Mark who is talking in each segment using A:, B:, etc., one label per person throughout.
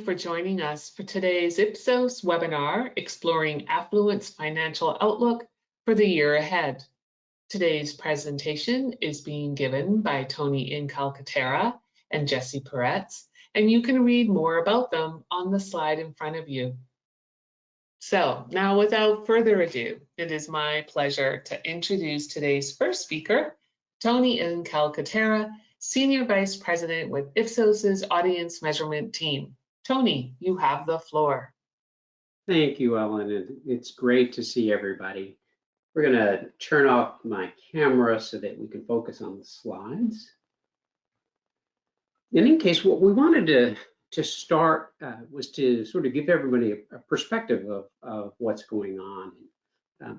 A: for joining us for today's Ipsos webinar, Exploring Affluent's Financial Outlook for the Year Ahead. Today's presentation is being given by Tony Incalcaterra and Jesse Peretz, and you can read more about them on the slide in front of you. So now, without further ado, it is my pleasure to introduce today's first speaker, Tony Incalcaterra, Senior Vice President with Ipsos's Audience Measurement Team. Tony, you have the floor.
B: Thank you, Ellen, and it's great to see everybody. We're going to turn off my camera so that we can focus on the slides. And in case, what we wanted to start was to sort of give everybody a perspective of what's going on.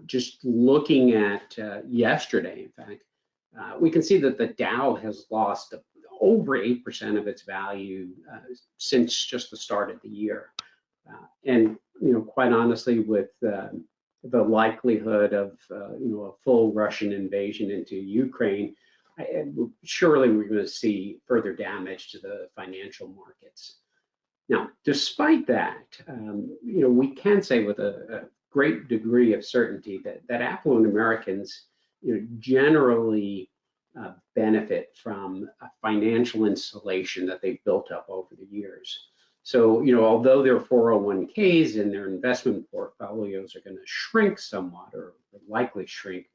B: Just looking at yesterday, in fact, we can see that the Dow has lost over 8% of its value since just the start of the year. And quite honestly, with the likelihood of a full Russian invasion into Ukraine, surely we're going to see further damage to the financial markets. Now, despite that, we can say with a great degree of certainty that affluent Americans generally benefit from a financial insulation that they've built up over the years. So, although their 401ks and their investment portfolios are going to shrink somewhat, or likely shrink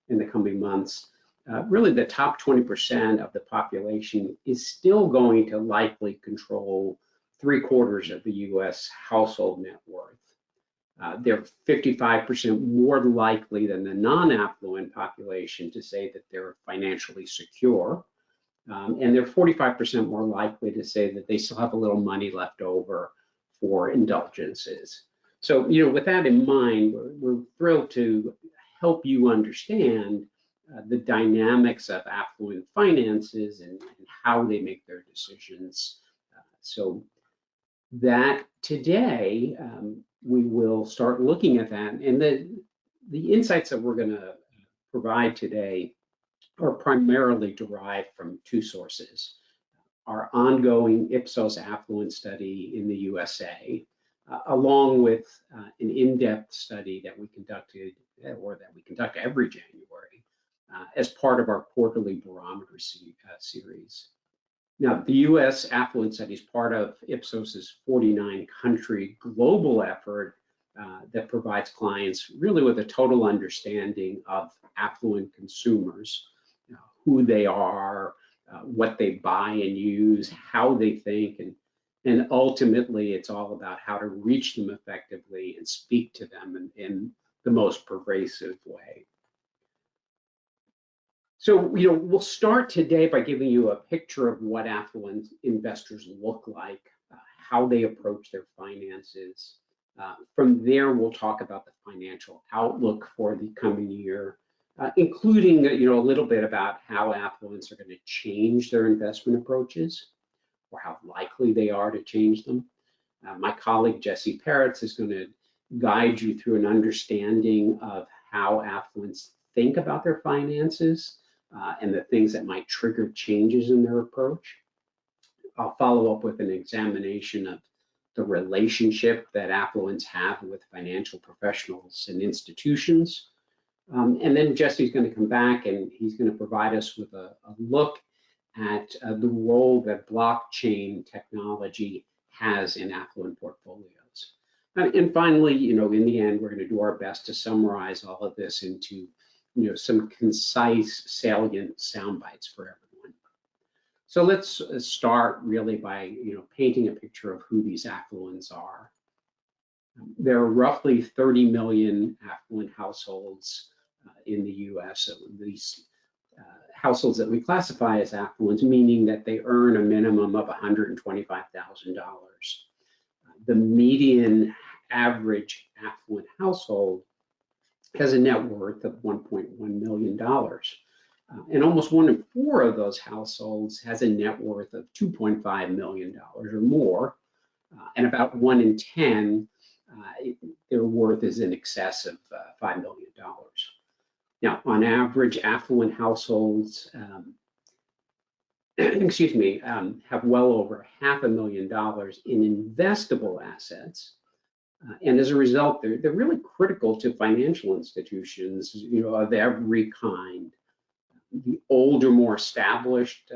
B: in the coming months, really the top 20% of the population is still going to likely control 3/4 of the US household net worth. They're 55% more likely than the non-affluent population to say that they're financially secure. And they're 45% more likely to say that they still have a little money left over for indulgences. So, with that in mind, we're thrilled to help you understand the dynamics of affluent finances and how they make their decisions. So that today, we will start looking at that. And the insights that we're going to provide today are primarily derived from two sources: our ongoing Ipsos Affluent study in the USA, along with an in-depth study that we conducted, or that we conduct every January, as part of our quarterly barometer series. Now, the US Affluent Study is part of Ipsos's 49-country global effort that provides clients really with a total understanding of affluent consumers, who they are, what they buy and use, how they think, and ultimately it's all about how to reach them effectively and speak to them in the most pervasive way. So, we'll start today by giving you a picture of what affluent investors look like, how they approach their finances. From there, we'll talk about the financial outlook for the coming year, including a little bit about how affluents are going to change their investment approaches, or how likely they are to change them. My colleague Jesse Peretz is going to guide you through an understanding of how affluents think about their finances, and the things that might trigger changes in their approach. I'll follow up with an examination of the relationship that affluents have with financial professionals and institutions. And then Jesse's going to come back and he's going to provide us with a look at the role that blockchain technology has in affluent portfolios. And finally, in the end, we're going to do our best to summarize all of this into some concise, salient sound bites for everyone. So let's start really by painting a picture of who these affluents are. There are roughly 30 million affluent households in the US, these households that we classify as affluent, meaning that they earn a minimum of $125,000. The median average affluent household has a net worth of $1.1 million. And almost 1 in 4 of those households has a net worth of $2.5 million or more. And about 1 in 10, their worth is in excess of $5 million. Now, on average, affluent households excuse me, have well over $500,000 in investable assets. And as a result, they're really critical to financial institutions, of every kind. The older, more established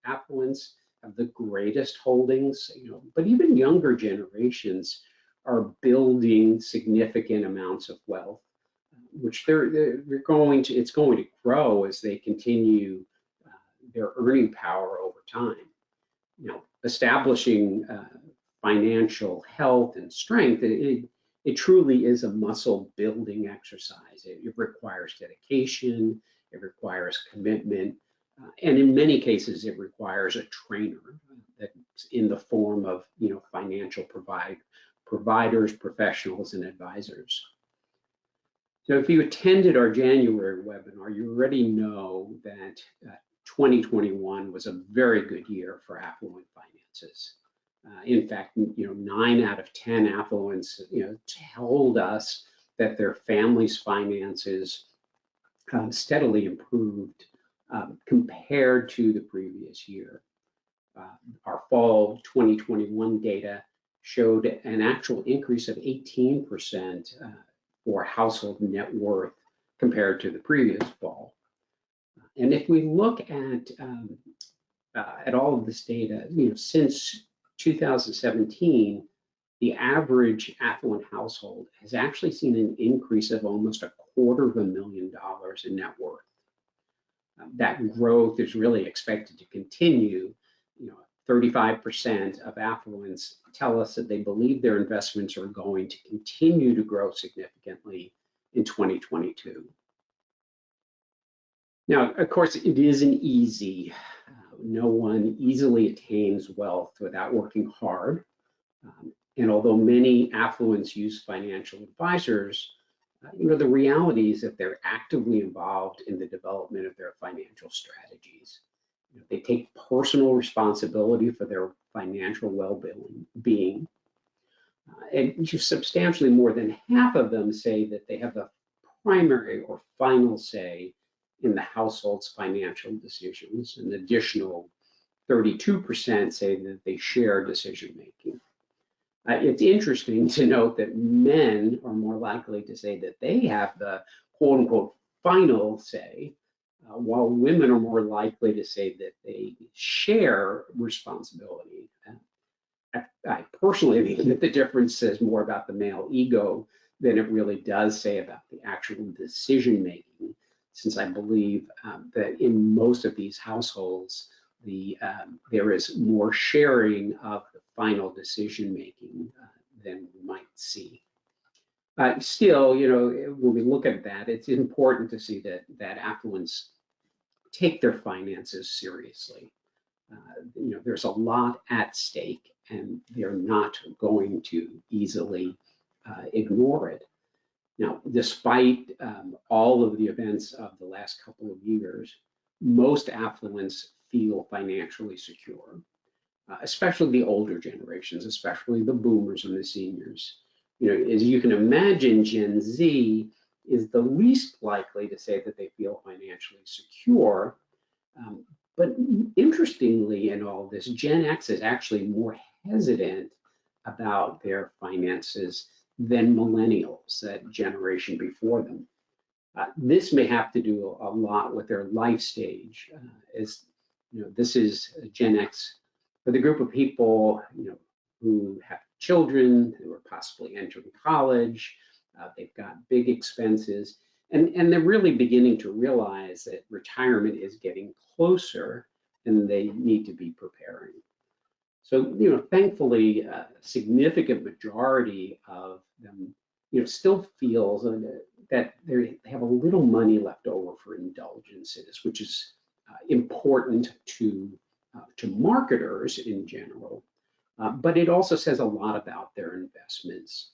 B: affluents have the greatest holdings, but even younger generations are building significant amounts of wealth, which it's going to grow as they continue their earning power over time. Establishing financial health and strength, it truly is a muscle building exercise. It requires dedication, it requires commitment, and in many cases it requires a trainer that's in the form of financial providers, professionals, and advisors. So if you attended our January webinar, you already know that 2021 was a very good year for affluent finances. In fact, 9 out of 10 affluents, told us that their family's finances steadily improved compared to the previous year. Our fall 2021 data showed an actual increase of 18% for household net worth compared to the previous fall. And if we look at all of this data, since 2017, the average affluent household has actually seen an increase of almost $250,000 in net worth. That growth is really expected to continue. 35% of affluents tell us that they believe their investments are going to continue to grow significantly in 2022. Now, of course, it isn't easy. No one easily attains wealth without working hard. And although many affluents use financial advisors, the reality is that they're actively involved in the development of their financial strategies. They take personal responsibility for their financial well-being. And substantially more than half of them say that they have the primary or final say in the household's financial decisions. An additional 32% say that they share decision-making. It's interesting to note that men are more likely to say that they have the quote-unquote final say, while women are more likely to say that they share responsibility. I personally think that the difference says more about the male ego than it really does say about the actual decision making, since I believe that in most of these households, there is more sharing of the final decision making than we might see. Still, when we look at that, it's important to see that affluents take their finances seriously. There's a lot at stake, and they're not going to easily ignore it. Now, despite all of the events of the last couple of years, most affluents feel financially secure, especially the older generations, especially the boomers and the seniors. As you can imagine, Gen Z is the least likely to say that they feel financially secure. But interestingly in all this, Gen X is actually more hesitant about their finances than millennials, that generation before them. This may have to do a lot with their life stage. This is Gen X, for the group of people who have children, who are possibly entering college, they've got big expenses, and they're really beginning to realize that retirement is getting closer and they need to be preparing. So, thankfully, a significant majority of them, still feels that they have a little money left over for indulgences, which is important to marketers in general, but it also says a lot about their investments.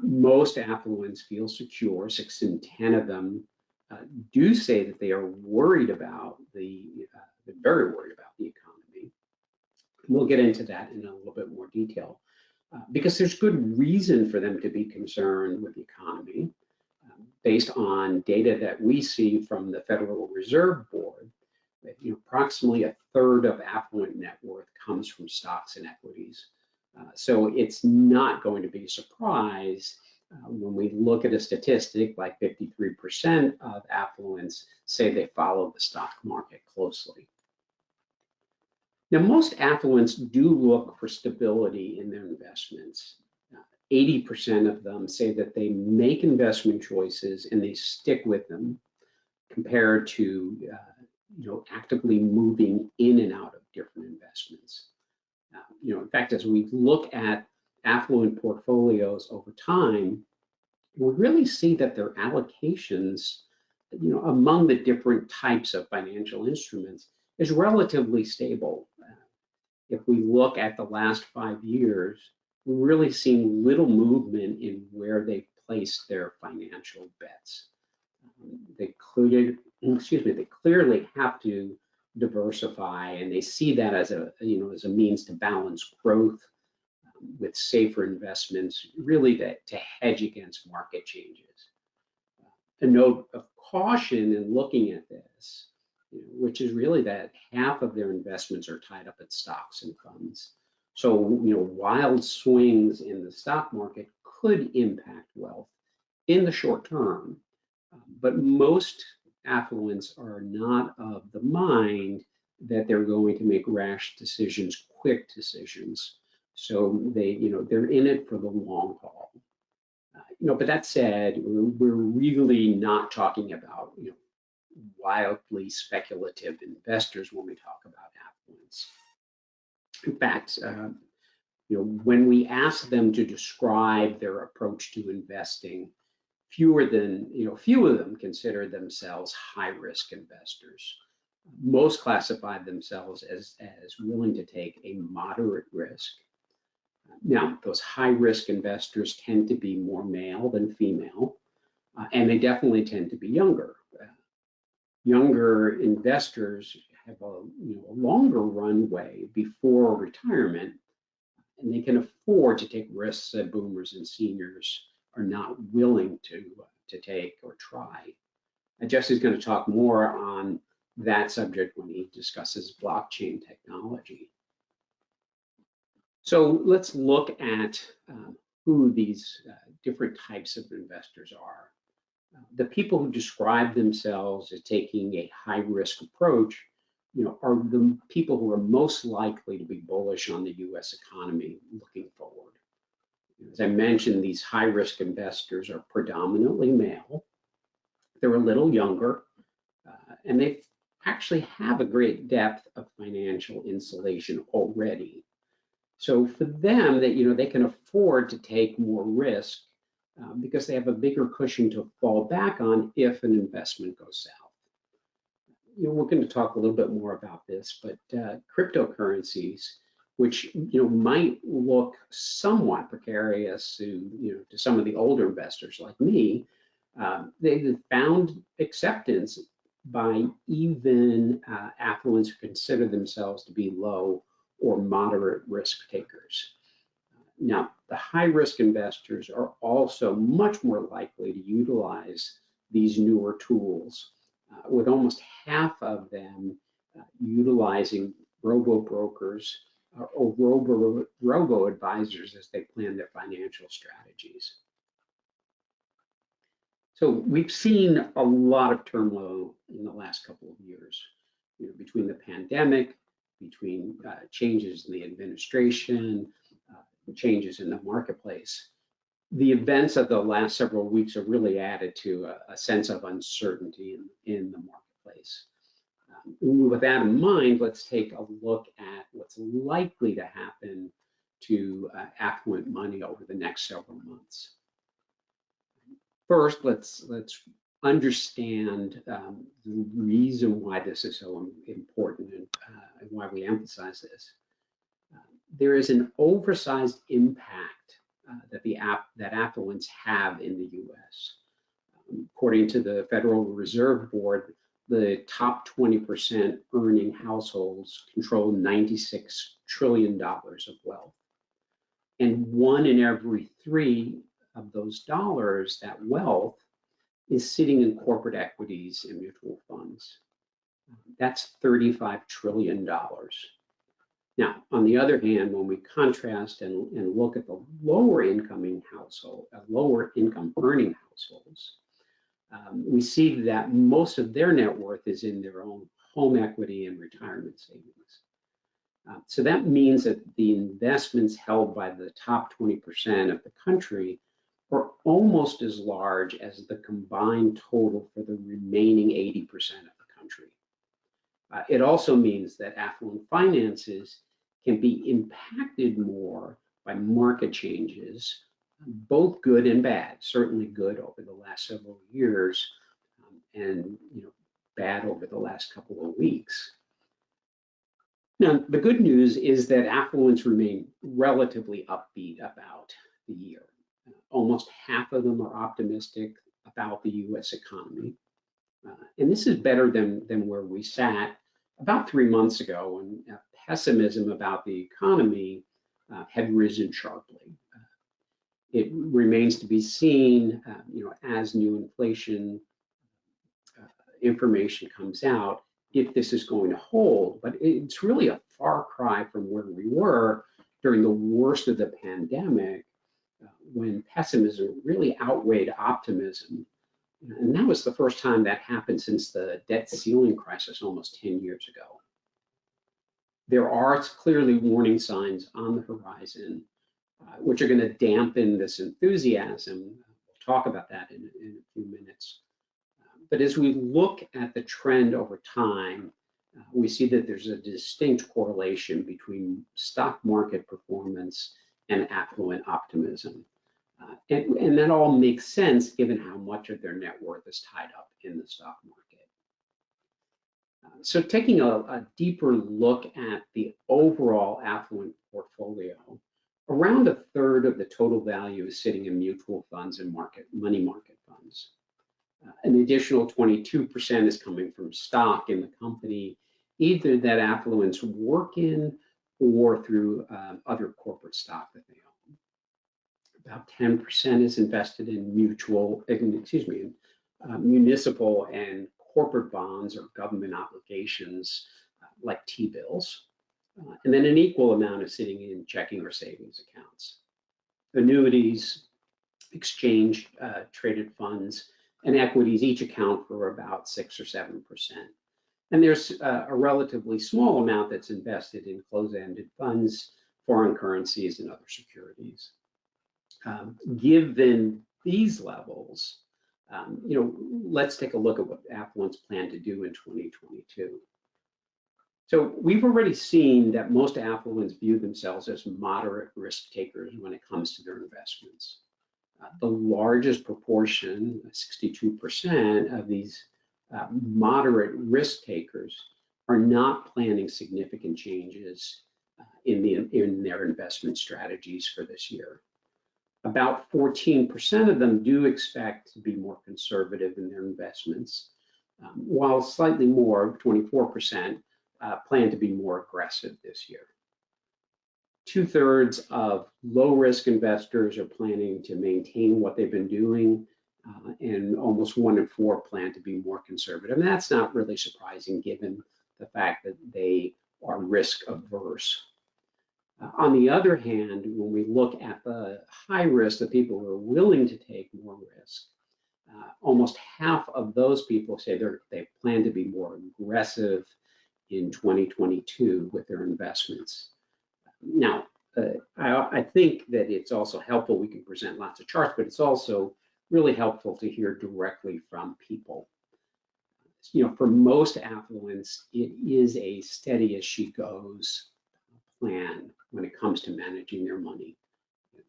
B: Most affluents feel secure. 6 in 10 of them do say that they are worried about they're very worried about the economy. We'll get into that in a little bit more detail because there's good reason for them to be concerned with the economy based on data that we see from the Federal Reserve Board. Approximately a 1/3 of affluent net worth comes from stocks and equities. So it's not going to be a surprise when we look at a statistic like 53% of affluents say they follow the stock market closely. Now, most affluents do look for stability in their investments. 80% of them say that they make investment choices and they stick with them, compared to actively moving in and out of different investments. In fact, as we look at affluent portfolios over time, we really see that their allocations, among the different types of financial instruments, is relatively stable. If we look at the last 5 years, we're really seeing little movement in where they place their financial bets. They clearly have to diversify, and they see that as a means to balance growth with safer investments, really to hedge against market changes. A note of caution in looking at this, which is really that half of their investments are tied up in stocks and funds. So, wild swings in the stock market could impact wealth in the short term, but most affluents are not of the mind that they're going to make rash decisions, quick decisions. So they're in it for the long haul. But that said, we're really not talking about wildly speculative investors when we talk about affluents. In fact, when we ask them to describe their approach to investing, few of them consider themselves high-risk investors. Most classify themselves as willing to take a moderate risk. Now, those high-risk investors tend to be more male than female, and they definitely tend to be younger. Younger investors have a longer runway before retirement, and they can afford to take risks that boomers and seniors are not willing to take or try. And Jesse's going to talk more on that subject when he discusses blockchain technology. So let's look at who these different types of investors are. The people who describe themselves as taking a high-risk approach, are the people who are most likely to be bullish on the U.S. economy looking forward. As I mentioned, these high-risk investors are predominantly male. They're a little younger, and they actually have a great depth of financial insulation already. So for them, they can afford to take more risk because they have a bigger cushion to fall back on if an investment goes south. We're going to talk a little bit more about this, but cryptocurrencies, which might look somewhat precarious to some of the older investors like me, they've found acceptance by even affluents who consider themselves to be low or moderate risk takers. Now, the high-risk investors are also much more likely to utilize these newer tools, with almost half of them utilizing robo-brokers or robo-advisors as they plan their financial strategies. So we've seen a lot of turmoil in the last couple of years, between the pandemic, between changes in the administration, changes in the marketplace. The events of the last several weeks have really added to a sense of uncertainty in the marketplace. With that in mind, let's take a look at what's likely to happen to affluent money over the next several months. First, let's understand the reason why this is so important and why we emphasize this. There is an oversized impact that affluents have in the U.S. According to the Federal Reserve Board, the top 20% earning households control $96 trillion of wealth. And 1 in every 3 of those dollars, that wealth, is sitting in corporate equities and mutual funds. That's $35 trillion. Now, on the other hand, when we contrast and look at the lower income earning households, we see that most of their net worth is in their own home equity and retirement savings. So that means that the investments held by the top 20% of the country are almost as large as the combined total for the remaining 80% of the country. It also means that affluent finances can be impacted more by market changes, both good and bad. Certainly good over the last several years, and bad over the last couple of weeks. Now, the good news is that affluents remain relatively upbeat about the year. Almost half of them are optimistic about the US economy. And this is better than where we sat about 3 months ago when pessimism about the economy had risen sharply. It remains to be seen, as new inflation information comes out, if this is going to hold, but it's really a far cry from where we were during the worst of the pandemic, when pessimism really outweighed optimism. And that was the first time that happened since the debt ceiling crisis almost 10 years ago. There are clearly warning signs on the horizon, which are going to dampen this enthusiasm. We'll talk about that in a few minutes. But as we look at the trend over time, we see that there's a distinct correlation between stock market performance and affluent optimism. And that all makes sense given how much of their net worth is tied up in the stock market. So taking a deeper look at the overall affluent portfolio, around a third of the total value is sitting in mutual funds and money market funds. An additional 22% is coming from stock in the company, either that affluents work in or through other corporate stock that they own. About 10% is invested in municipal and corporate bonds or government obligations like T-bills. And then an equal amount is sitting in checking or savings accounts. Annuities, exchange traded funds, and equities each account for about 6 or 7%. And there's a relatively small amount that's invested in closed-ended funds, foreign currencies, and other securities. Given these levels, let's take a look at what affluents plan to do in 2022. So we've already seen that most affluents view themselves as moderate risk takers when it comes to their investments. The largest proportion, 62% of these moderate risk takers, are not planning significant changes in their investment strategies for this year. About 14% of them do expect to be more conservative in their investments, while slightly more, 24%, plan to be more aggressive this year. 2/3 of low-risk investors are planning to maintain what they've been doing, and almost 1 in 4 plan to be more conservative. And that's not really surprising given the fact that they are risk averse. On the other hand, when we look at the high risk, the people who are willing to take more risk, almost half of those people say they plan to be more aggressive in 2022 with their investments. Now, I think that it's also helpful, we can present lots of charts, but it's also really helpful to hear directly from people. For most affluents, it is a steady as she goes plan when it comes to managing their money.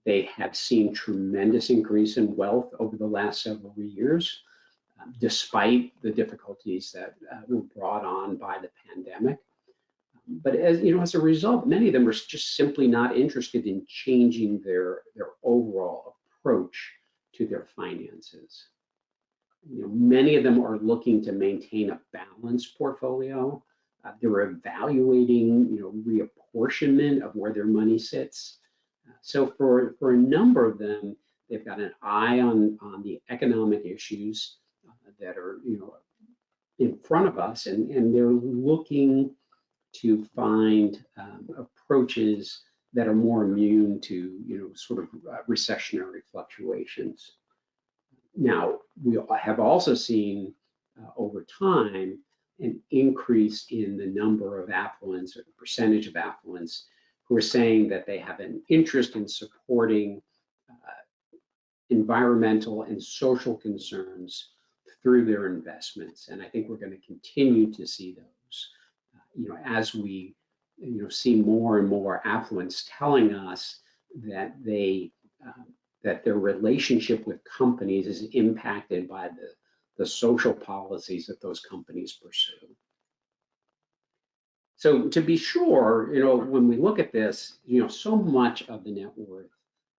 B: They have seen tremendous increase in wealth over the last several years, despite the difficulties that were brought on by the pandemic. But as a result, many of them are just simply not interested in changing their overall approach to their finances. Many of them are looking to maintain a balanced portfolio. They're evaluating, reapportionment of where their money sits. So for a number of them, they've got an eye on the economic issues that are, in front of us, and they're looking to find approaches that are more immune to, sort of recessionary fluctuations. Now, we have also seen over time an increase in the number of affluents or the percentage of affluents who are saying that they have an interest in supporting environmental and social concerns through their investments. And I think we're going to continue to see those, as we, see more and more affluents telling us that that their relationship with companies is impacted by the social policies that those companies pursue. So to be sure, when we look at this, so much of the net worth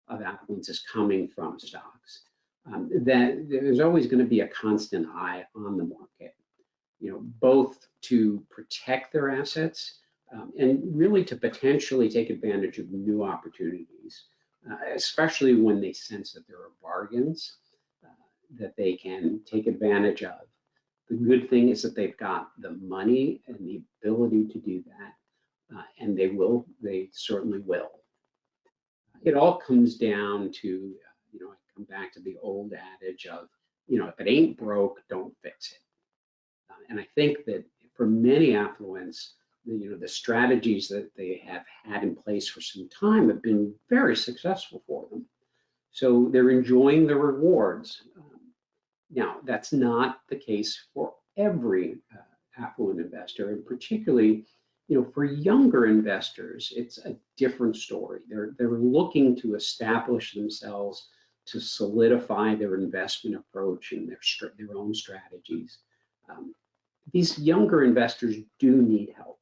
B: of affluents is coming from stocks, that there's always going to be a constant eye on the market, both to protect their assets and really to potentially take advantage of new opportunities, especially when they sense that there are bargains that they can take advantage of. The good thing is that they've got the money and the ability to do that, and they certainly will. It all comes down to, I come back to the old adage of, if it ain't broke, don't fix it. And I think that for many affluents, the strategies that they have had in place for some time have been very successful for them. So they're enjoying the rewards. Now, that's not the case for every affluent investor, and particularly, for younger investors, it's a different story. They're looking to establish themselves, to solidify their investment approach and their own strategies. These younger investors do need help.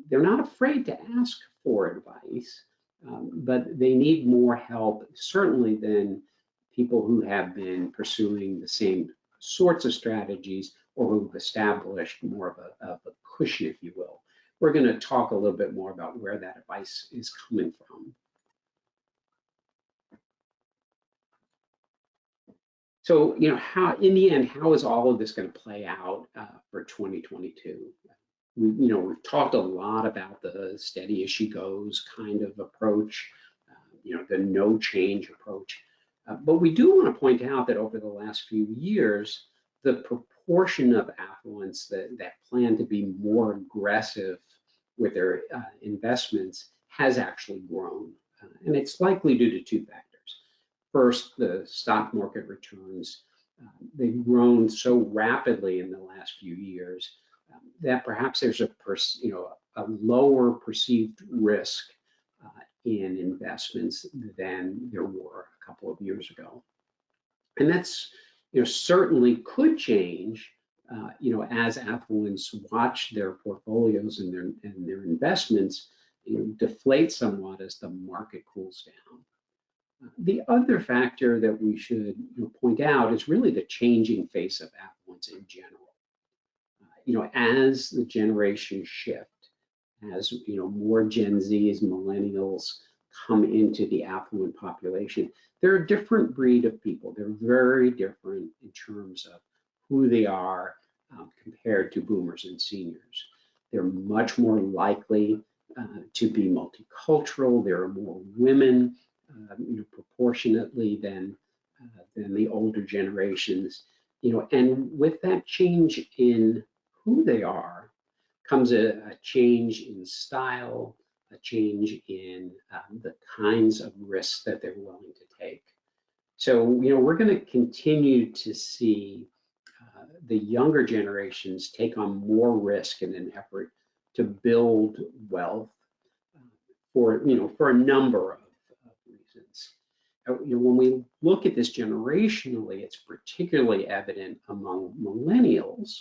B: They're not afraid to ask for advice, but they need more help, certainly, than people who have been pursuing the same sorts of strategies or who've established more of a cushion, if you will. We're going to talk a little bit more about where that advice is coming from. So, how, in the end, how is all of this going to play out for 2022? We've talked a lot about the steady as she goes kind of approach, the no change approach. But we do want to point out that over the last few years, the proportion of affluents that plan to be more aggressive with their investments has actually grown. And it's likely due to two factors. First, the stock market returns. They've grown so rapidly in the last few years that perhaps there's a lower perceived risk in investments than there were a couple of years ago. And that's certainly could change as affluents watch their portfolios and their investments deflate somewhat as the market cools down. The other factor that we should point out is really the changing face of affluence in general. As the generations shift, as more Gen Zs, millennials come into the affluent population, they're a different breed of people. They're very different in terms of who they are compared to boomers and seniors. They're much more likely to be multicultural. There are more women proportionately than the older generations. And with that change in who they are comes a change in style, a change in the kinds of risks that they're willing to take. So, we're going to continue to see the younger generations take on more risk in an effort to build wealth for a number of reasons. When we look at this generationally, it's particularly evident among millennials.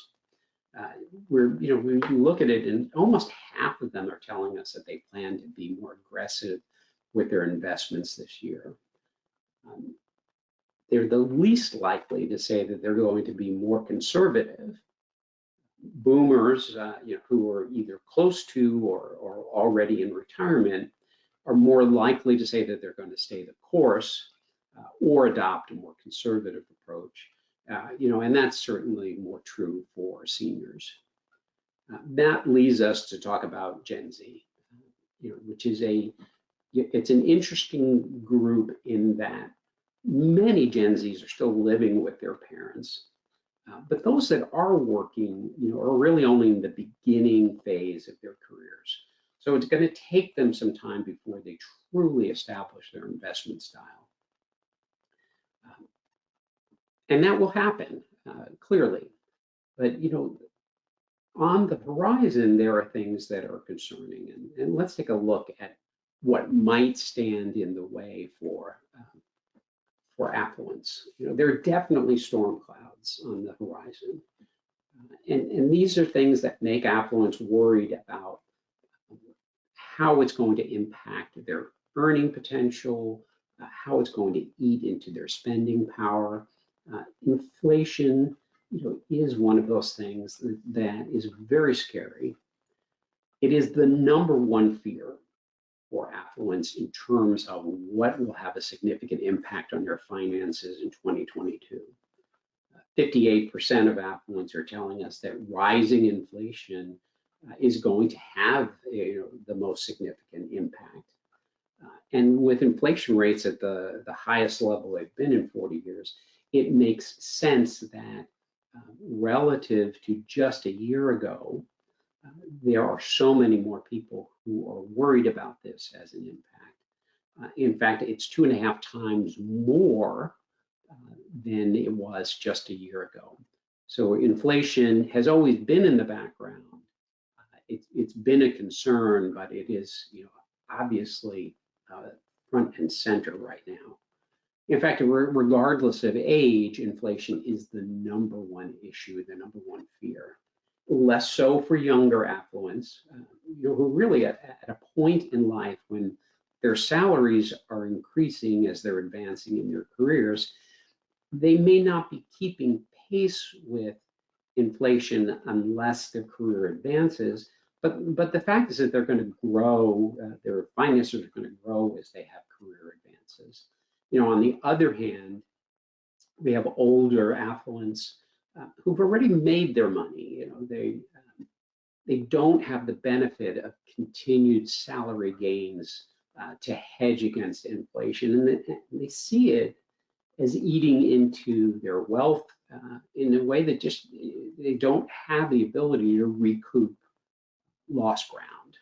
B: We look at it, and almost half of them are telling us that they plan to be more aggressive with their investments this year. They're the least likely to say that they're going to be more conservative. Boomers, who are either close to or already in retirement, are more likely to say that they're going to stay the course or adopt a more conservative approach. And that's certainly more true for seniors. That leads us to talk about Gen Z, which is it's an interesting group in that many Gen Zs are still living with their parents. But those that are working, are really only in the beginning phase of their careers. So it's going to take them some time before they truly establish their investment style. And that will happen, clearly. But, on the horizon, there are things that are concerning. And let's take a look at what might stand in the way for affluence. There are definitely storm clouds on the horizon. And these are things that make affluents worried about how it's going to impact their earning potential, how it's going to eat into their spending power. Inflation, is one of those things that is very scary. It is the number one fear for affluents in terms of what will have a significant impact on their finances in 2022. 58% of affluents are telling us that rising inflation is going to have the most significant impact. And with inflation rates at the highest level they've been in 40 years, it makes sense that relative to just a year ago, there are so many more people who are worried about this as an impact. In fact, it's 2.5 times more than it was just a year ago. So inflation has always been in the background. It's been a concern, but it is, obviously front and center right now. In fact, regardless of age, inflation is the number one issue, the number one fear. Less so for younger affluents, who really at a point in life when their salaries are increasing as they're advancing in their careers, they may not be keeping pace with inflation unless their career advances. But the fact is that they're going to grow, their finances are going to grow as they have career advances. On the other hand, we have older affluents who've already made their money. They don't have the benefit of continued salary gains to hedge against inflation, and they see it as eating into their wealth in a way that just they don't have the ability to recoup lost ground.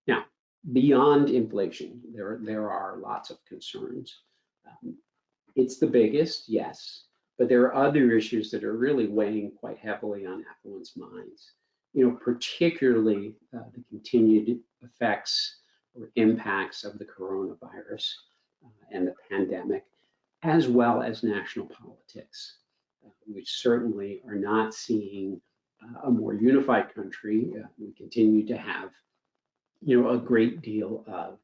B: Now, beyond inflation, there are lots of concerns. It's the biggest, yes, but there are other issues that are really weighing quite heavily on affluents' minds. Particularly the continued effects or impacts of the coronavirus and the pandemic, as well as national politics, which certainly are not seeing a more unified country. We continue to have, a great deal of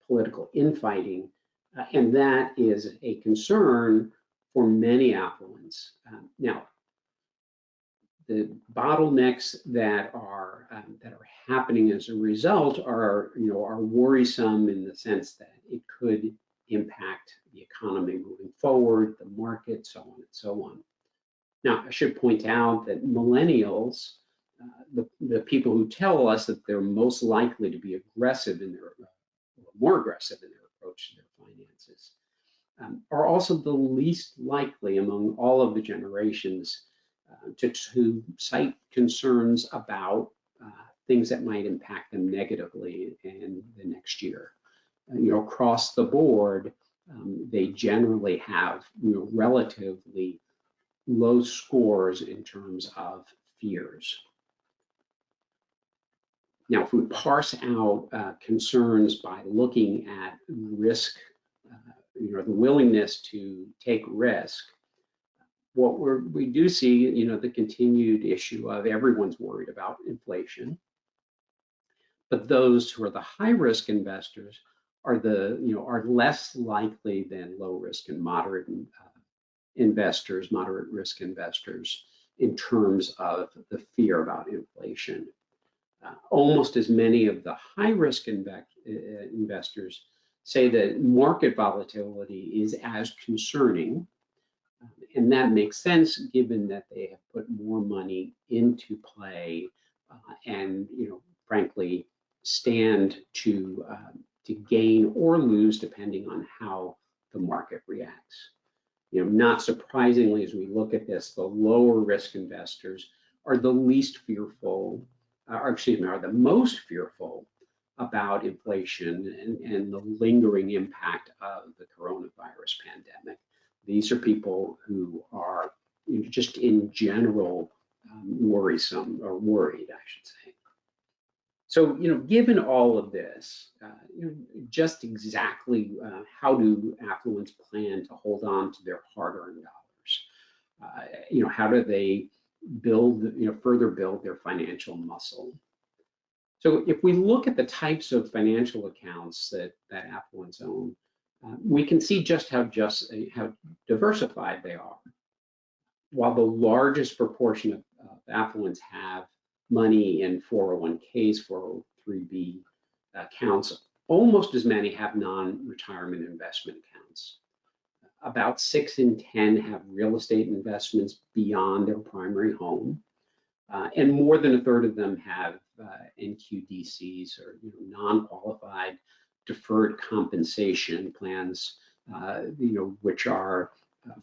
B: political infighting, and that is a concern for many affluents. Now, the bottlenecks that are happening as a result are worrisome in the sense that it could impact the economy moving forward, the market, so on and so on. Now, I should point out that millennials, the people who tell us that they're most likely to be aggressive in their, more aggressive in their approach to their finances, are also the least likely among all of the generations to cite concerns about things that might impact them negatively in the next year. Across the board, they generally have relatively low scores in terms of fears. Now, if we parse out concerns by looking at risk, the willingness to take risk, what we do see, the continued issue of everyone's worried about inflation, but those who are the high risk investors are are less likely than low risk and moderate investors, moderate risk investors, in terms of the fear about inflation. Almost as many of the high risk investors say that market volatility is as concerning, And that makes sense given that they have put more money into play and, frankly, stand to gain or lose depending on how the market reacts. Not surprisingly, as we look at this, the lower risk investors are the least fearful, are the most fearful about inflation and the lingering impact of the coronavirus pandemic. These are people who are just in general worrisome or worried, I should say. So, given all of this, just exactly how do affluents plan to hold on to their hard-earned dollars? How do they further build their financial muscle? So if we look at the types of financial accounts that affluents own, we can see just how diversified they are. While the largest proportion of affluents have money in 401ks, 403b accounts, almost as many have non-retirement investment accounts. About 6 in 10 have real estate investments beyond their primary home. And more than a third of them have NQDCs, or non-qualified deferred compensation plans, which are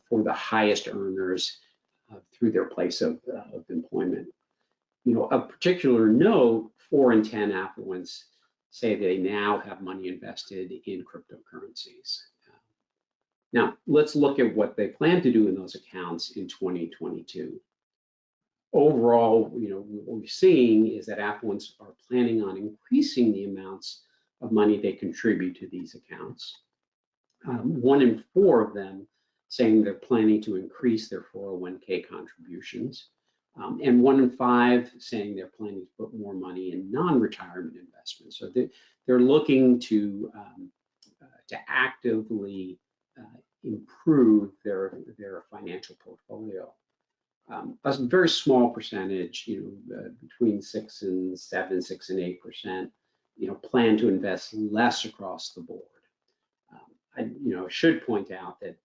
B: for the highest earners through their place of employment. Of particular note, 4 in 10 affluents say they now have money invested in cryptocurrencies. Now, let's look at what they plan to do in those accounts in 2022. Overall, what we're seeing is that affluents are planning on increasing the amounts of money they contribute to these accounts. 1 in 4 of them saying they're planning to increase their 401k contributions, and 1 in 5 saying they're planning to put more money in non-retirement investments. So they're looking to actively improve their financial portfolio. A very small percentage, between 6 and 8%, plan to invest less across the board. I should point out that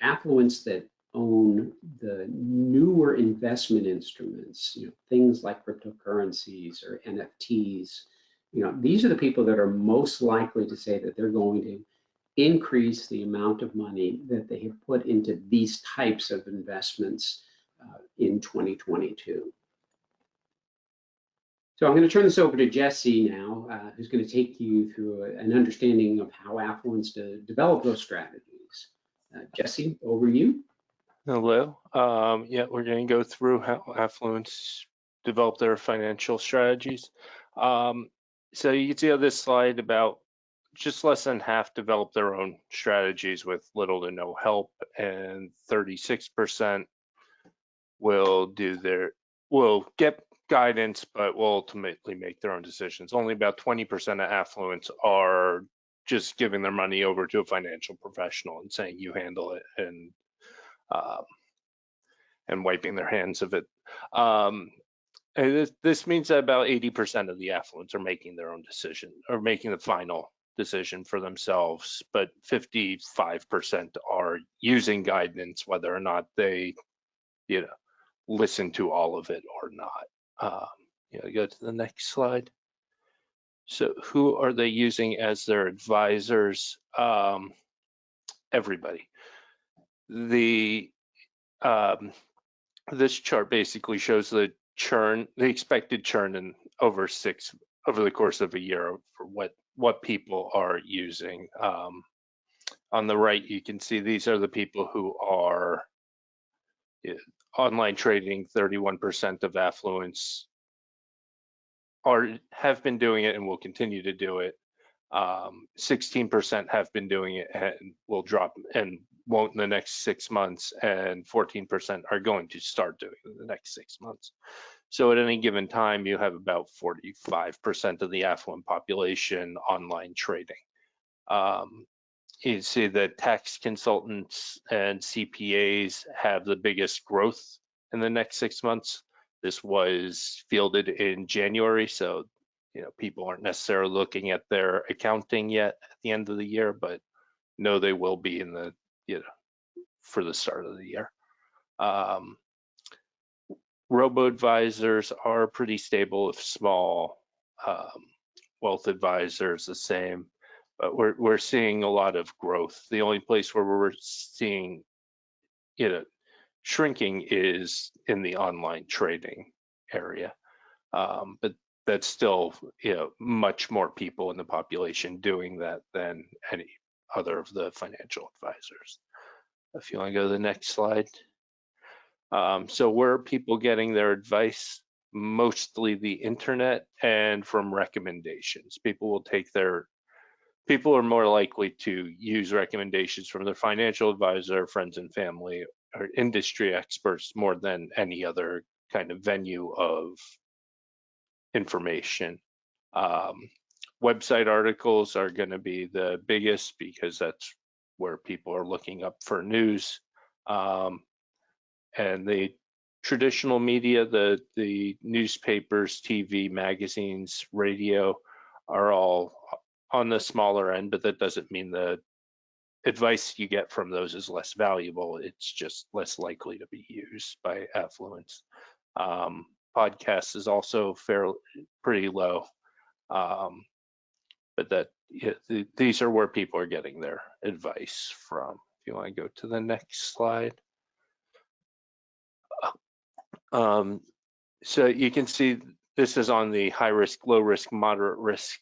B: affluents that own the newer investment instruments, things like cryptocurrencies or NFTs, these are the people that are most likely to say that they're going to increase the amount of money that they have put into these types of investments in 2022. So I'm going to turn this over to Jesse now, who's going to take you through an understanding of how affluents develop those strategies. Jesse, over to you.
C: Hello. Yeah, we're going to go through how affluents develop their financial strategies. So you can see on this slide about just less than half develop their own strategies with little to no help, and 36% will get guidance, but will ultimately make their own decisions. Only about 20% of affluents are just giving their money over to a financial professional and saying, you handle it, and wiping their hands of it. And this means that about 80% of the affluents are making their own decision, or making the final decision for themselves, but 55% are using guidance, whether or not they, listen to all of it or not. Go to the next slide. So who are they using as their advisors? Everybody. This chart basically shows the expected churn over the course of a year for what people are using. On the right, you can see these are the people who are online trading. 31% of affluents have been doing it and will continue to do it. 16% have been doing it and will drop and won't in the next 6 months, and 14% are going to start doing it in the next 6 months. So at any given time, you have about 45% of the affluent population online trading. You see that tax consultants and CPAs have the biggest growth in the next 6 months. This was fielded in January, so people aren't necessarily looking at their accounting yet at the end of the year, but know they will be in the for the start of the year. Robo-advisors are pretty stable, if small. Wealth advisors the same, but we're seeing a lot of growth. The only place where we're seeing shrinking is in the online trading area, but that's still much more people in the population doing that than any other of the financial advisors. If you want to go to the next slide. So where are people getting their advice? Mostly the internet and from recommendations. People are more likely to use recommendations from their financial advisor, friends and family, or industry experts more than any other kind of venue of information. Website articles are going to be the biggest because that's where people are looking up for news. And the traditional media, the newspapers, TV, magazines, radio are all on the smaller end, but that doesn't mean the advice you get from those is less valuable. It's just less likely to be used by affluents. Podcasts is also pretty low, but these are where people are getting their advice from. If you want to go to the next slide. So you can see this is on the high risk, low risk, moderate risk.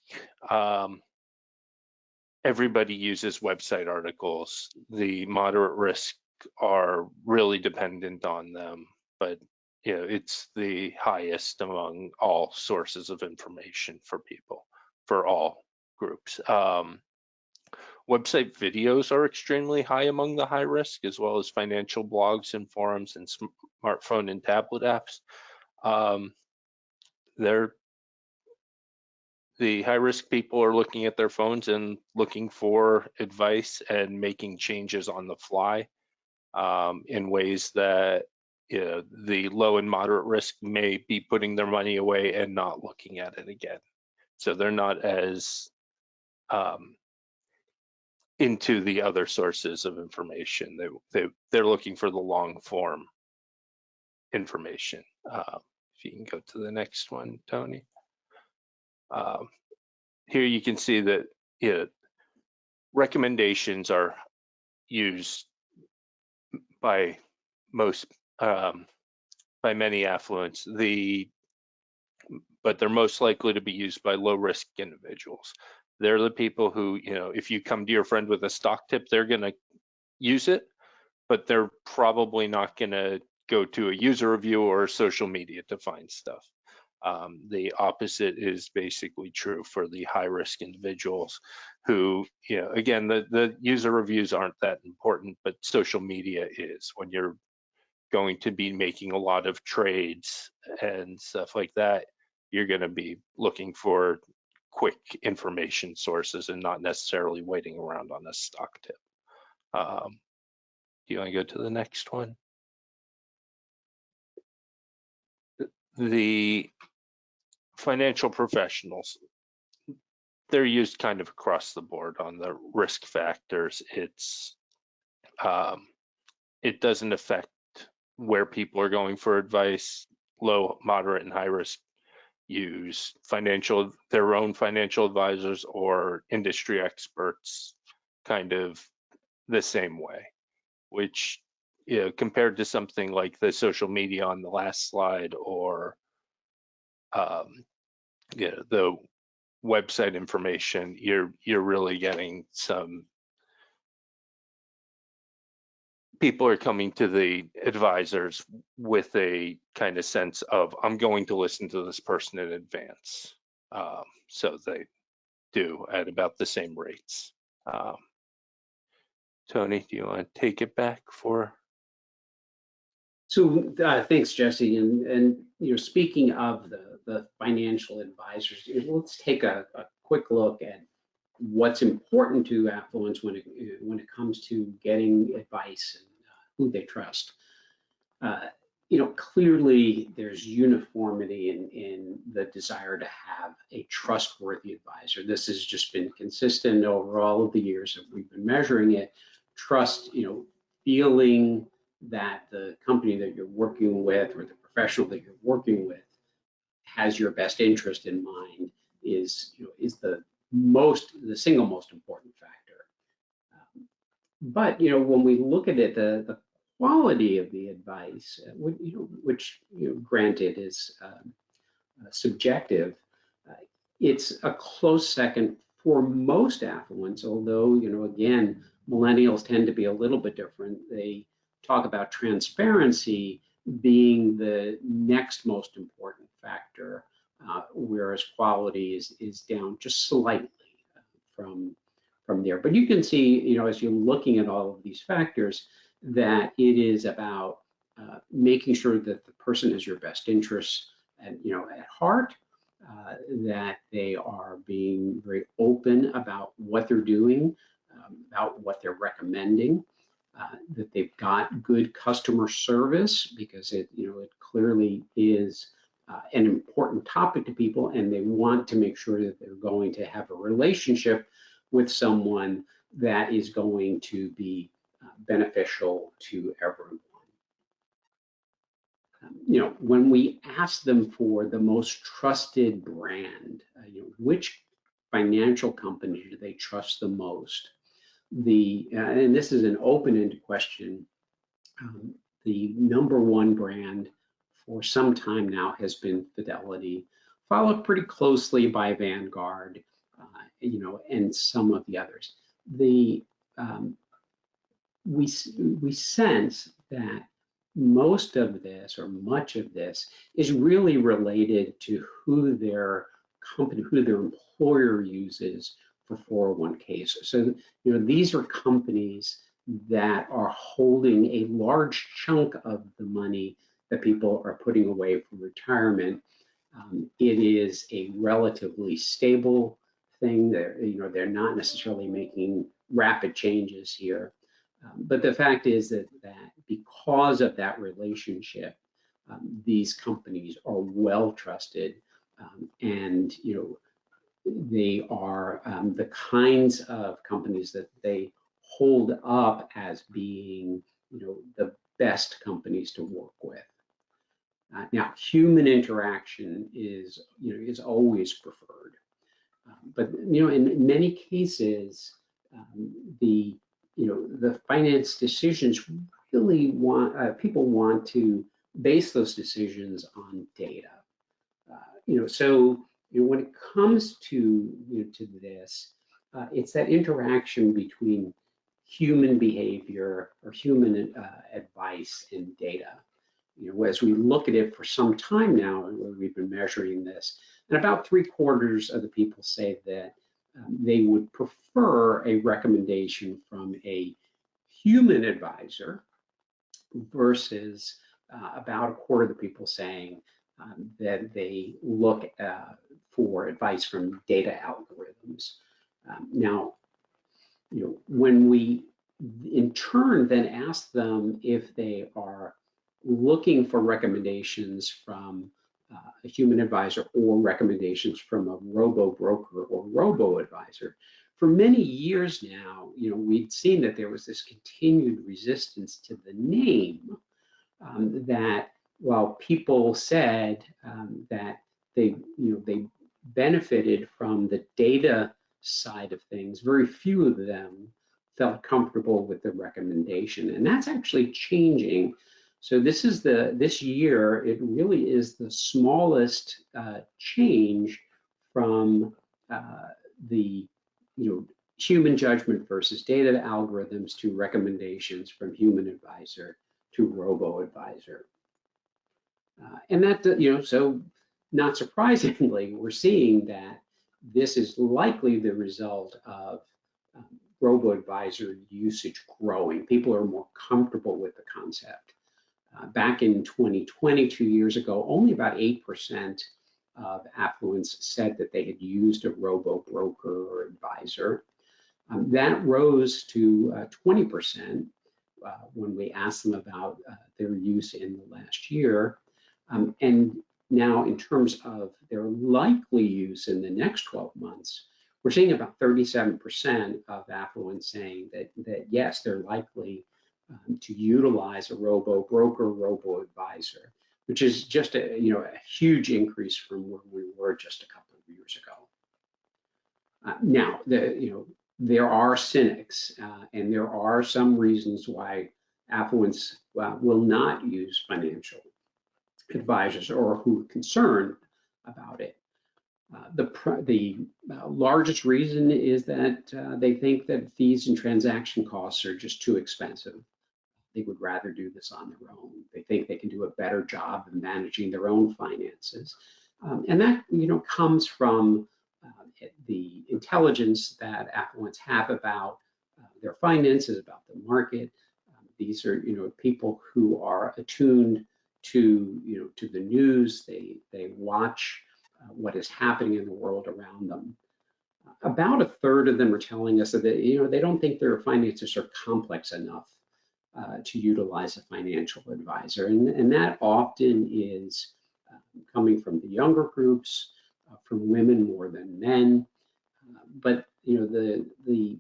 C: Everybody uses website articles. The moderate risk are really dependent on them, but it's the highest among all sources of information for people, for all groups. Website videos are extremely high among the high risk, as well as financial blogs and forums and smartphone and tablet apps. The high risk people are looking at their phones and looking for advice and making changes on the fly in ways that the low and moderate risk may be putting their money away and not looking at it again. So they're not as into the other sources of information. They're looking for the long form information. If you can go to the next one, Tony. Here you can see that recommendations are used by many affluents, but they're most likely to be used by low risk individuals. They're the people who, if you come to your friend with a stock tip, they're going to use it, but they're probably not going to go to a user review or social media to find stuff. The opposite is basically true for the high risk individuals who, again, the user reviews aren't that important, but social media is. When you're going to be making a lot of trades and stuff like that, you're going to be looking for quick information sources and not necessarily waiting around on a stock tip. Do you want to go to the next one? The financial professionals, they're used kind of across the board on the risk factors. It doesn't affect where people are going for advice. Low, moderate, and high risk use their own financial advisors or industry experts kind of the same way, which compared to something like the social media on the last slide or the website information, you're really getting some people are coming to the advisors with a kind of sense of, I'm going to listen to this person in advance. So they do at about the same rates. Tony, do you want to take it back for?
B: So thanks, Jesse. And speaking of the financial advisors, let's take a quick look at what's important to affluents when it comes to getting advice and who they trust. Clearly there's uniformity in the desire to have a trustworthy advisor. This has just been consistent over all of the years that we've been measuring it. Trust, feeling that the company that you're working with or the professional that you're working with has your best interest in mind is the single most important factor. But when we look at it, the quality of the advice, which granted is subjective, it's a close second for most affluents, although, again, millennials tend to be a little bit different. They talk about transparency being the next most important factor, whereas quality is down just slightly from there. But you can see, as you're looking at all of these factors, that it is about making sure that the person has your best interests at heart, that they are being very open about what they're doing, about what they're recommending, that they've got good customer service, because it clearly is an important topic to people, and they want to make sure that they're going to have a relationship with someone that is going to be beneficial to everyone. When we ask them for the most trusted brand, which financial company do they trust the most? And this is an open-ended question. The number one brand for some time now has been Fidelity, followed pretty closely by Vanguard, and some of the others. We sense that most of this, or much of this, is really related to who their company, who their employer uses for 401ks. So, these are companies that are holding a large chunk of the money that people are putting away for retirement. It is a relatively stable thing. They're not necessarily making rapid changes here. But the fact is that because of that relationship, these companies are well trusted, and they are the kinds of companies that they hold up as being the best companies to work with. Now, human interaction is always preferred, but in many cases, the finance decisions really people want to base those decisions on data. So when it comes to this, it's that interaction between human behavior or human advice and data. As we look at it for some time now, we've been measuring this, and about 3/4 of the people say that they would prefer a recommendation from a human advisor versus about 1/4 of the people saying that they look for advice from data algorithms. Now, when we in turn then ask them if they are looking for recommendations from a human advisor or recommendations from a robo-broker or robo-advisor, for many years now, we'd seen that there was this continued resistance to the name, that while people said that they benefited from the data side of things, very few of them felt comfortable with the recommendation, and that's actually changing. So this year, it really is the smallest change from the human judgment versus data algorithms to recommendations from human advisor to robo-advisor. And that, so not surprisingly, we're seeing that this is likely the result of robo-advisor usage growing. People are more comfortable with the concept. Back in 2020, 2 years ago, only about 8% of affluents said that they had used a robo-broker or advisor. That rose to 20% when we asked them about their use in the last year. And now, in terms of their likely use in the next 12 months, we're seeing about 37% of affluents saying that yes, they're likely to utilize a robo-broker, robo-advisor, which is just a huge increase from where we were just a couple of years ago. Now, there are cynics, and there are some reasons why affluents will not use financial advisors or who are concerned about it. The largest reason is that they think that fees and transaction costs are just too expensive. They would rather do this on their own. They think they can do a better job of managing their own finances. And that comes from the intelligence that affluents have about their finances, about the market. These are people who are attuned to the news. They watch what is happening in the world around them. About a third of them are telling us that they don't think their finances are complex enough to utilize a financial advisor, and that often is coming from the younger groups, from women more than men. But the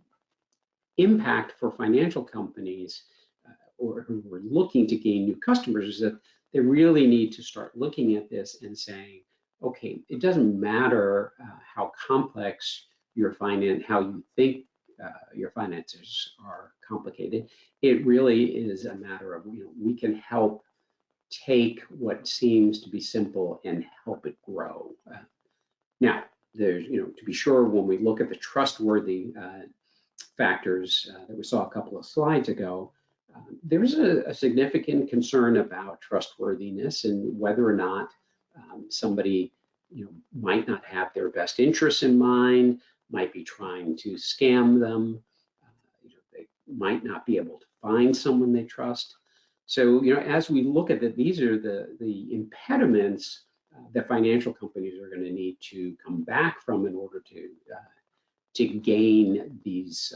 B: impact for financial companies or who are looking to gain new customers is that they really need to start looking at this and saying, okay, it doesn't matter how complex your finance, how you think your finances are complicated. It really is a matter of we can help take what seems to be simple and help it grow. Now, there's to be sure, when we look at the trustworthy factors that we saw a couple of slides ago, there's a significant concern about trustworthiness and whether or not somebody might not have their best interests in mind, might be trying to scam them. They might not be able to find someone they trust. So as we look at it, these are the impediments that financial companies are going to need to come back from in order to gain these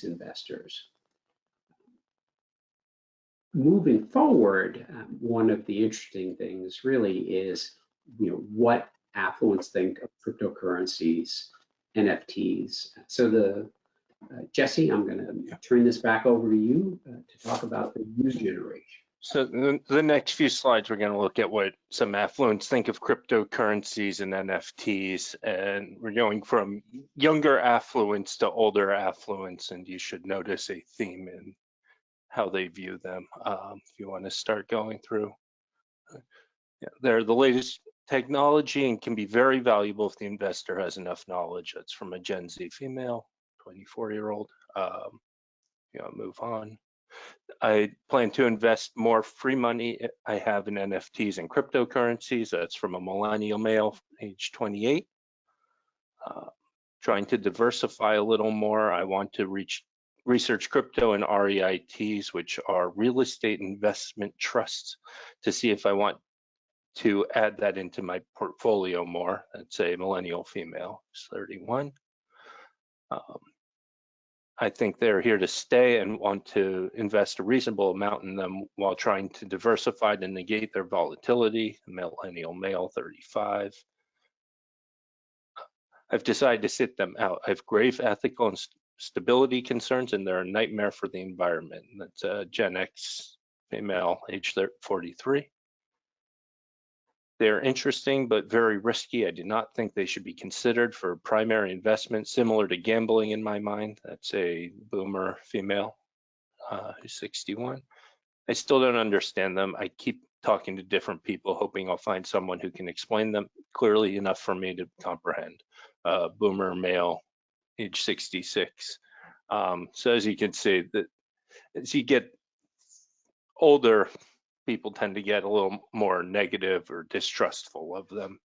B: investors. Moving forward, one of the interesting things really is what affluents think of cryptocurrencies, NFTs. So Jesse, I'm going to turn this back over to you to talk about the user generation.
C: So the next few slides, we're going to look at what some affluents think of cryptocurrencies and NFTs, and we're going from younger affluents to older affluents, and you should notice a theme in how they view them. If you want to start going through. They're the latest technology and can be very valuable if the investor has enough knowledge. That's from a Gen Z female, 24-year-old. Move on. I plan to invest more free money I have in NFTs and cryptocurrencies. That's from a millennial male, age 28. Trying to diversify a little more. I want to research crypto and REITs, which are real estate investment trusts, to see if I want to add that into my portfolio more. That's a millennial female, 31. I think they're here to stay and want to invest a reasonable amount in them while trying to diversify to negate their volatility. Millennial male, 35. I've decided to sit them out. I have grave ethical and stability concerns, and they're a nightmare for the environment. That's a Gen X female, age 43. They're interesting but very risky. I do not think they should be considered for primary investment, similar to gambling in my mind. That's a boomer female, who's 61. I still don't understand them. I keep talking to different people, hoping I'll find someone who can explain them clearly enough for me to comprehend. Boomer male, age 66. So as you can see, that as you get older, people tend to get a little more negative or distrustful of them,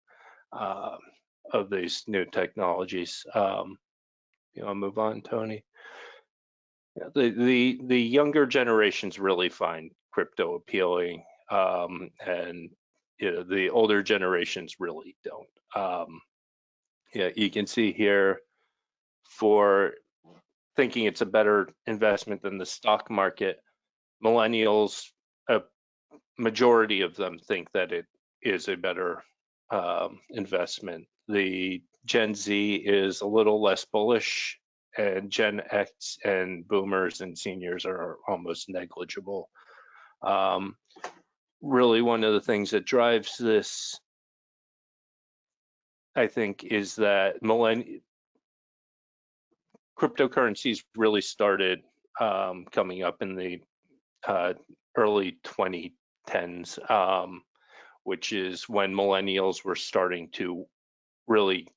C: of these new technologies. Move on, Tony. The younger generations really find crypto appealing, and the older generations really don't. You can see here, for thinking it's a better investment than the stock market, millennials, a majority of them think that it is a better investment. The Gen Z is a little less bullish, and Gen X and boomers and seniors are almost negligible. Really, one of the things that drives this, I think, is that cryptocurrencies really started coming up in the early 2010s, which is when millennials were starting to really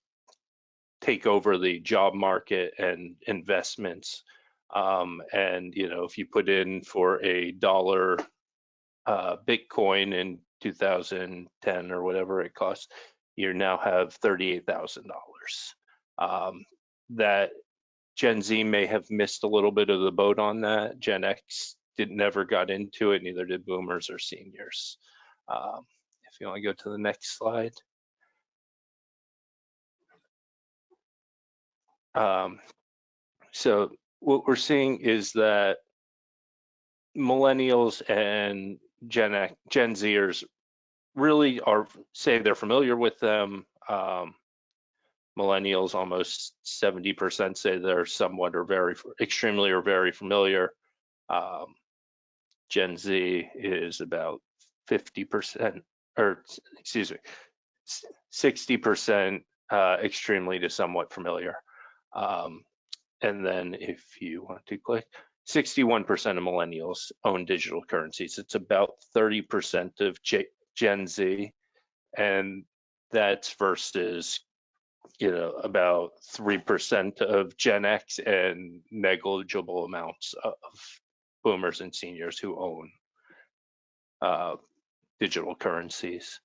C: take over the job market and investments. And if you put in for $1 Bitcoin in 2010 or whatever it costs, you now have $38,000. That Gen Z may have missed a little bit of the boat on that. Gen X never got into it, neither did boomers or seniors. If you want to go to the next slide. So what we're seeing is that millennials and Gen Zers really say they're familiar with them. Millennials, almost 70% say they're somewhat or extremely or very familiar. Gen Z is about 50%, or excuse me, 60% extremely to somewhat familiar. And then if you want to click, 61% of millennials own digital currencies. It's about 30% of Gen Z, and that's versus about 3% of Gen X and negligible amounts of boomers and seniors who own digital currencies.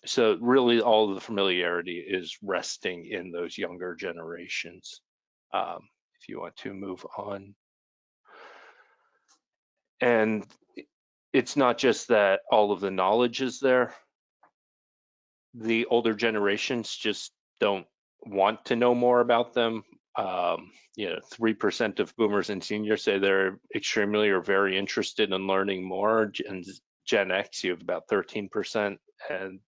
C: So really all the familiarity is resting in those younger generations. If you want to move on. And it's not just that all of the knowledge is there. The older generations just don't want to know more about them. 3% of boomers and seniors say they're extremely or very interested in learning more. Gen X, you have about 13%, and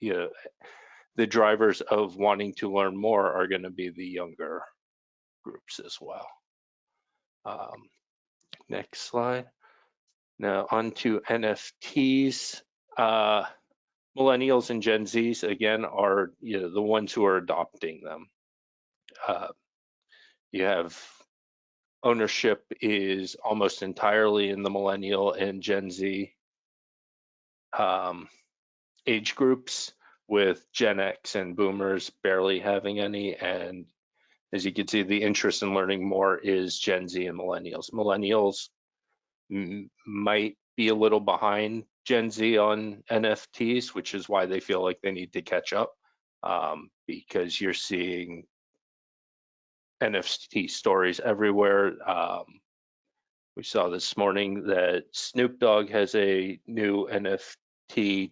C: the drivers of wanting to learn more are going to be the younger groups as well. Next slide. Now on to NFTs. Millennials and Gen Zs, again, are the ones who are adopting them. You have ownership is almost entirely in the millennial and Gen Z age groups, with Gen X and boomers barely having any. And as you can see, the interest in learning more is Gen Z and millennials. Millennials might be a little behind Gen Z on NFTs, which is why they feel like they need to catch up, because you're seeing NFT stories everywhere. We saw this morning that Snoop Dogg has a new NFT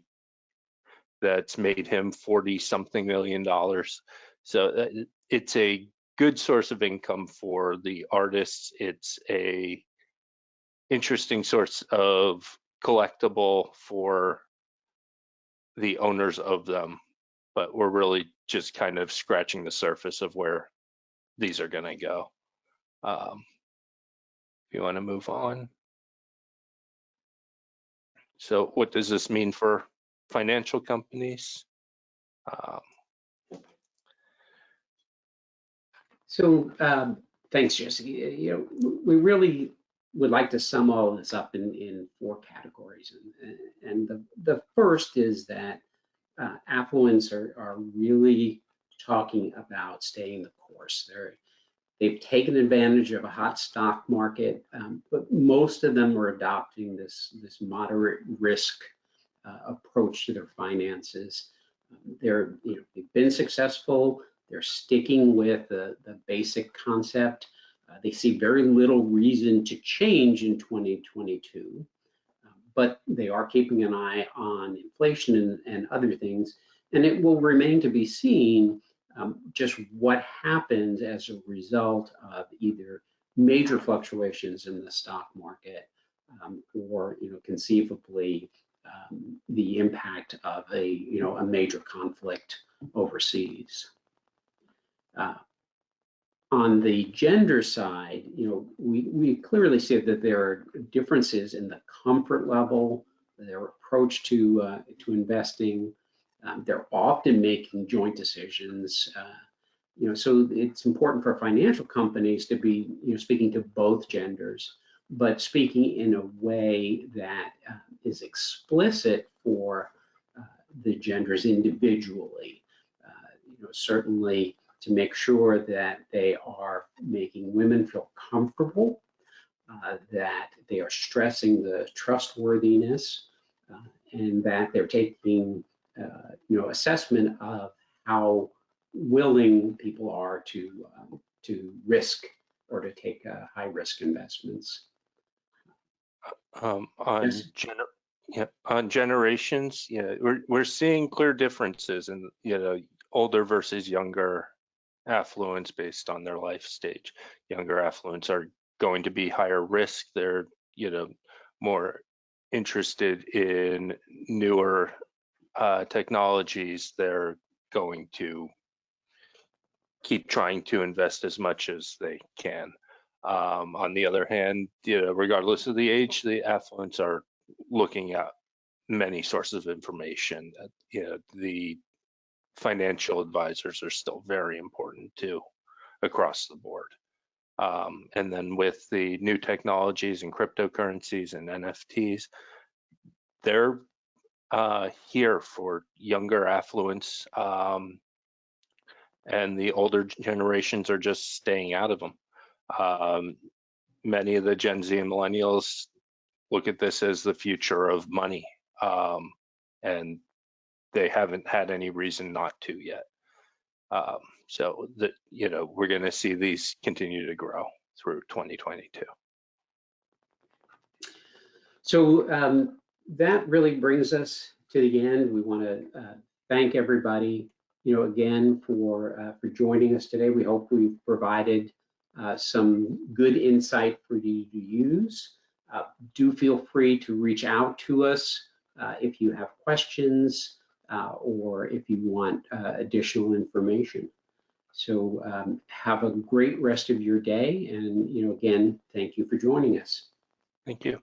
C: that's made him $40-something million. So it's a good source of income for the artists. It's a interesting source of collectible for the owners of them, but we're really just kind of scratching the surface of where these are going to go. If you want to move on. So what does this mean for financial companies?
B: Thanks, Jesse. We really would like to sum all this up in 4 categories. And the first is that affluents are really talking about staying the course. They've taken advantage of a hot stock market, but most of them are adopting this moderate risk approach to their finances. They've been successful. They're sticking with the basic concept. They see very little reason to change in 2022, but they are keeping an eye on inflation and other things, and it will remain to be seen just what happens as a result of either major fluctuations in the stock market or conceivably the impact of a major conflict overseas. On the gender side, we clearly see that there are differences in the comfort level, their approach to investing. They're often making joint decisions. So it's important for financial companies to be, speaking to both genders, but speaking in a way that is explicit for the genders individually. Certainly to make sure that they are making women feel comfortable, that they are stressing the trustworthiness, and that they're taking, assessment of how willing people are to risk or to take high risk investments.
C: On
B: Yes.
C: on generations, we're seeing clear differences in older versus younger affluents based on their life stage. Younger affluents are going to be higher risk. They're more interested in newer technologies. They're going to keep trying to invest as much as they can. On the other hand, regardless of the age, the affluents are looking at many sources of information. The financial advisors are still very important too, across the board. And then with the new technologies and cryptocurrencies and NFTs, they're here for younger affluents, and the older generations are just staying out of them. Many of the Gen Z and millennials look at this as the future of money, and they haven't had any reason not to yet. So that we're going to see these continue to grow through 2022.
B: So that really brings us to the end. We want to thank everybody, again for joining us today. We hope we've provided some good insight for you to use. Do feel free to reach out to us if you have questions or if you want additional information. So have a great rest of your day, and again, thank you for joining us.
C: Thank you.